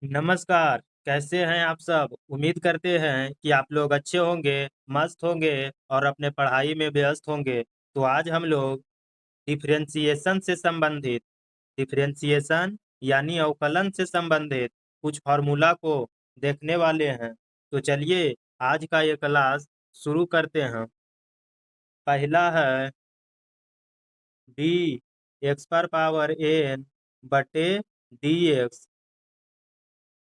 नमस्कार, कैसे हैं आप सब? उम्मीद करते हैं कि आप लोग अच्छे होंगे, मस्त होंगे और अपने पढ़ाई में व्यस्त होंगे। तो आज हम लोग डिफरेंशिएशन से संबंधित डिफरेंशिएशन यानी अवकलन से संबंधित कुछ फार्मूला को देखने वाले हैं। तो चलिए आज का ये क्लास शुरू करते हैं। पहला है डी एक्स पर पावर एन बटे डी एक्स।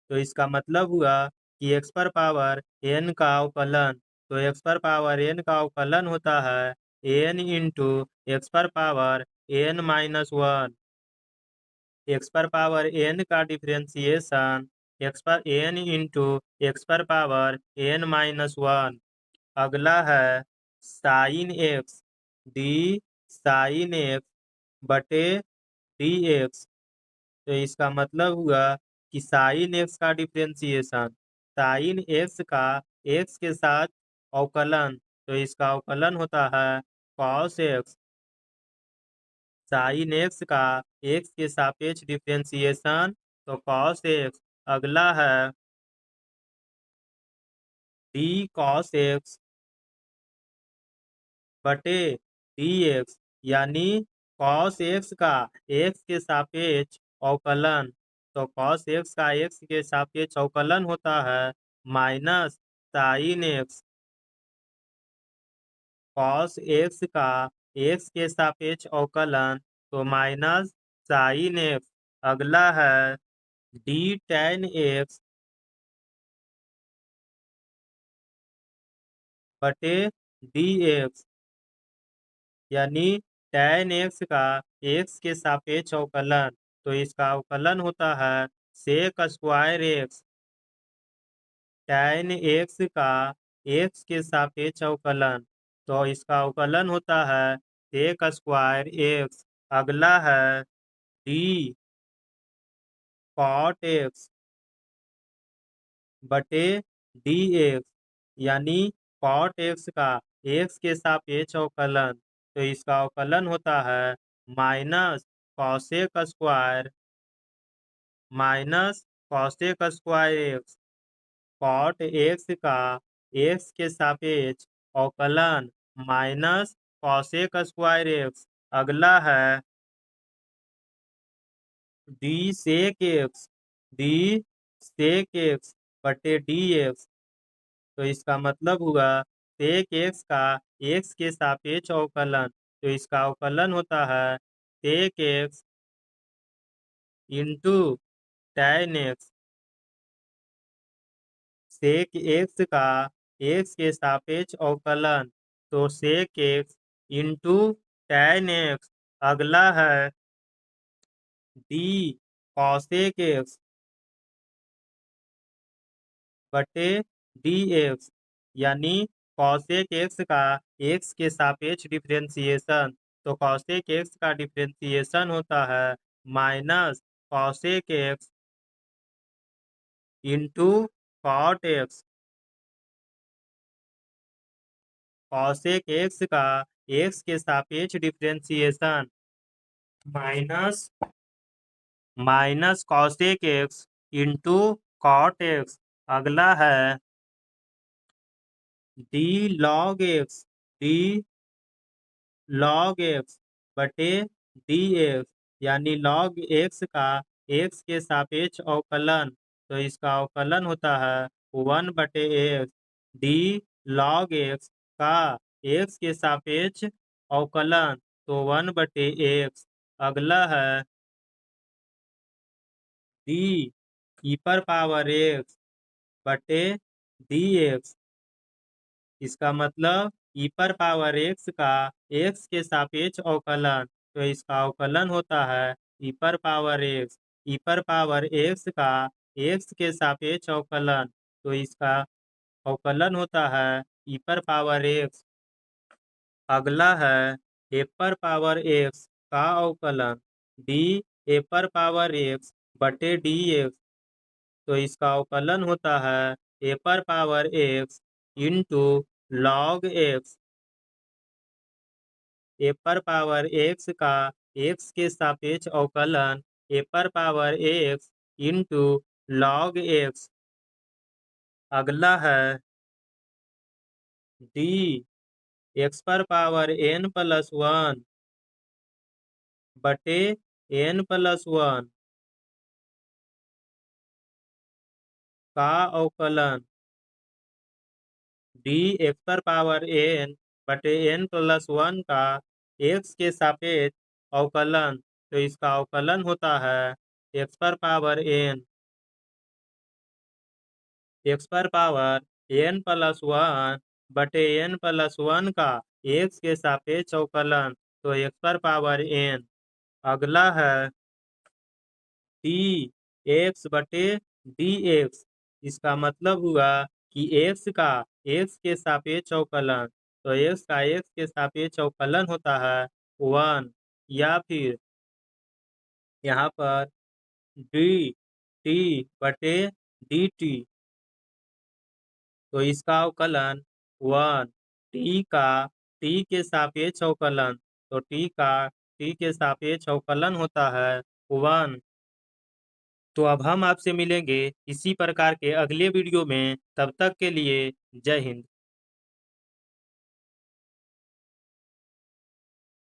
तो इसका मतलब हुआ कि एक्स पर पावर एन का अवकलन। तो एक्स पर पावर एन का अवकलन होता है एन इंटू एक्स पर power n minus one. X पर पावर एन का डिफरेंशिएशन एक्स पर एन इंटू एक्स पर पावर एन माइनस वन। अगला है sine x d sine x बटे डी एक्स। तो इसका मतलब हुआ कि साइन एक्स का डिफरेंशिएशन साइन एक्स का एक्स के साथ अवकलन। तो इसका अवकलन होता है कॉस एक्स साइन एक्स का एक्स के सापेक्ष डिफरेंशिएशन। तो कॉस एक्स। अगला है डी कॉस एक्स बटे डी एक्स यानी कॉस एक्स का एक्स के सापेक्ष अवकलन। तो कॉस एक्स का एक्स के सापेक्ष अवकलन होता है minus sine x cos x का एक्स के सापेक्ष अवकलन। तो माइनस साइन एक्स। अगला है डी टेन एक्स बटे डी एक्स यानी tan एक्स का एक्स के सापेक्ष अवकलन। तो इसका अवकलन होता है sec square x tan x का एक्स के सापेक्ष अवकलन। तो इसका अवकलन होता है सेक स्क्वायर एक्स। अगला है डी कॉट एक्स बटे डी एक्स यानी कॉट एक्स का एक्स के सापेक्ष अवकलन। तो इसका अवकलन होता है minus cosec square minus cosec square x cot x का एक्स के सापेक्ष अवकलन माइनस कॉसेक स्क्वायर एक्स। अगला है d sec x d sec x बटे डी एक्स। तो इसका मतलब हुआ सेक एक्स का एक्स के सापेक्ष अवकलन। तो इसका अवकलन होता है sec x into tan x sec x का एक्स के सापेक्ष अवकलन। तो sec x into tan x. अगला है डी कॉसेक एक्स बटे डी एक्स यानी कॉसेक एक्स का एक्स के सापेक्ष डिफरेंशिएशन। तो कॉसेक एक्स का डिफरेंशिएशन होता है minus cosec x into cot x cosec x का एक्स के सापेक्ष differentiation minus minus cosec x into cot x. अगला है d log x d log x बटे डी एक्स यानी लॉग एक्स का एक्स के सापेक्ष अवकलन। तो इसका अवकलन होता है वन बटे एक्स डी लॉग एक्स का एक्स के सापेक्ष अवकलन। तो वन बटे एक्स। अगला है डी ई पर पावर एक्स बटे डी एक्स। इसका मतलब ई पर पावर एक्स का एक्स के सापेक्ष अवकलन। तो इसका अवकलन होता है ई पर पावर एक्स ई पर पावर एक्स का एक्स के सापेक्ष अवकलन। तो इसका अवकलन होता है ई पर पावर एक्स। अगला है ए पर पावर एक्स का अवकलन डी ए पर पावर एक्स बटे डी एक्स। तो इसका अवकलन होता है ए पर power x into log x a पर पावर एक्स का एक्स के सापेक्ष अवकलन ए पर power x into log x। अगला है d x पर पावर n प्लस वन बटे n प्लस वन का अवकलन d x पर पावर n बटे n प्लस वन का x के सापेक्ष अवकलन। तो इसका अवकलन होता है x पर पावर n प्लस वन बटे n प्लस वन का x के सापेक्ष अवकलन। तो x पर पावर n। अगला है d x बटे dx। इसका मतलब हुआ कि x का x के सापेक्ष अवकलन। तो x का x के सापेक्ष अवकलन होता है वन, या फिर यहाँ पर डी टी बटे डी टी। तो इसका अवकलन वन, टी का टी के सापेक्ष अवकलन। तो टी का टी के सापेक्ष अवकलन होता है वन। तो अब हम आपसे मिलेंगे इसी प्रकार के अगले वीडियो में। तब तक के लिए जय हिंद।